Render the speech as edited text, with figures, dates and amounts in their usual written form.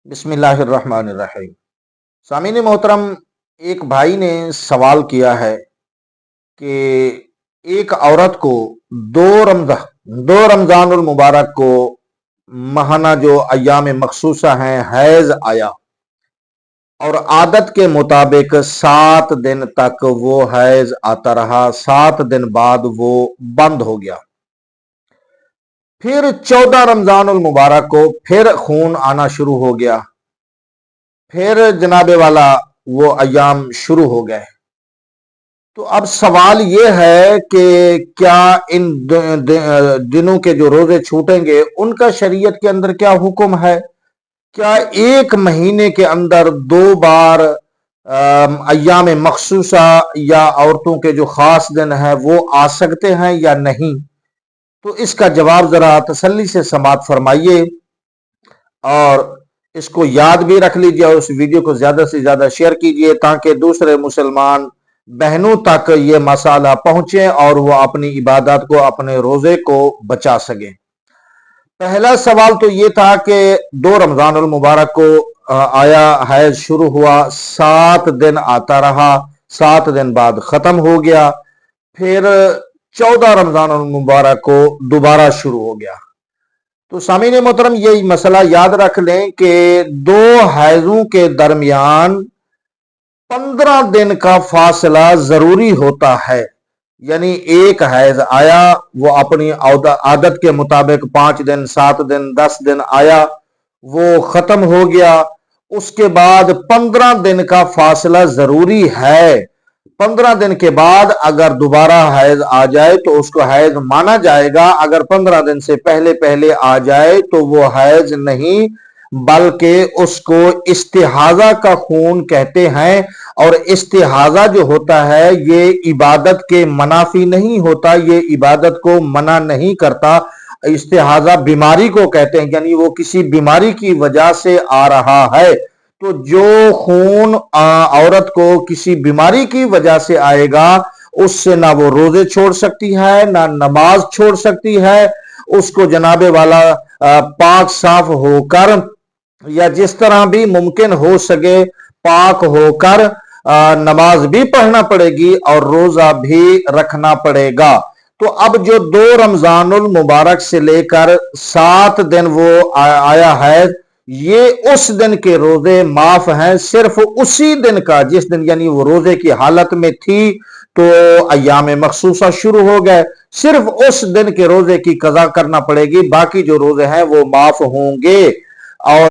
بسم اللہ الرحمن الرحیم۔ سامعین محترم، ایک بھائی نے سوال کیا ہے کہ ایک عورت کو دو رمضان المبارک کو ماہانہ جو ایام مخصوصہ ہیں حیض آیا اور عادت کے مطابق 7 دن تک وہ حیض آتا رہا، 7 دن بعد وہ بند ہو گیا۔ پھر 14 رمضان المبارک کو پھر خون آنا شروع ہو گیا، پھر جناب والا وہ ایام شروع ہو گئے۔ تو اب سوال یہ ہے کہ کیا ان دنوں کے جو روزے چھوٹیں گے ان کا شریعت کے اندر کیا حکم ہے؟ کیا ایک مہینے کے اندر 2 بار ایام مخصوصہ یا عورتوں کے جو خاص دن ہیں وہ آ سکتے ہیں یا نہیں؟ تو اس کا جواب ذرا تسلی سے سماعت فرمائیے اور اس کو یاد بھی رکھ لیجیے اور اس ویڈیو کو زیادہ سے زیادہ شیئر کیجیے تاکہ دوسرے مسلمان بہنوں تک یہ مسئلہ پہنچے اور وہ اپنی عبادات کو، اپنے روزے کو بچا سکیں۔ پہلا سوال تو یہ تھا کہ 2 رمضان المبارک کو آیا، حیض شروع ہوا، 7 دن آتا رہا، 7 دن بعد ختم ہو گیا، پھر 14 رمضان المبارک کو دوبارہ شروع ہو گیا۔ تو سامعین محترم، یہ مسئلہ یاد رکھ لیں کہ 2 حیضوں کے درمیان 15 دن کا فاصلہ ضروری ہوتا ہے۔ یعنی ایک حیض آیا، وہ اپنی عادت کے مطابق 5 دن، 7 دن، 10 دن آیا، وہ ختم ہو گیا۔ اس کے بعد 15 دن کا فاصلہ ضروری ہے۔ 15 دن کے بعد اگر دوبارہ حیض آ جائے تو اس کو حیض مانا جائے گا۔ اگر 15 دن سے پہلے آ جائے تو وہ حیض نہیں بلکہ اس کو استحاضہ کا خون کہتے ہیں، اور استحاضہ جو ہوتا ہے یہ عبادت کے منافی نہیں ہوتا، یہ عبادت کو منع نہیں کرتا۔ استحاضہ بیماری کو کہتے ہیں، یعنی وہ کسی بیماری کی وجہ سے آ رہا ہے۔ تو جو خون عورت کو کسی بیماری کی وجہ سے آئے گا اس سے نہ وہ روزے چھوڑ سکتی ہے، نہ نماز چھوڑ سکتی ہے۔ اس کو جناب والا پاک صاف ہو کر یا جس طرح بھی ممکن ہو سکے پاک ہو کر نماز بھی پڑھنا پڑے گی اور روزہ بھی رکھنا پڑے گا۔ تو اب جو 2 رمضان المبارک سے لے کر 7 دن وہ آیا ہے، یہ اس دن کے روزے معاف ہیں، صرف اسی دن کا، جس دن یعنی وہ روزے کی حالت میں تھی تو ایام مخصوصہ شروع ہو گئے، صرف اس دن کے روزے کی قضا کرنا پڑے گی، باقی جو روزے ہیں وہ معاف ہوں گے۔ اور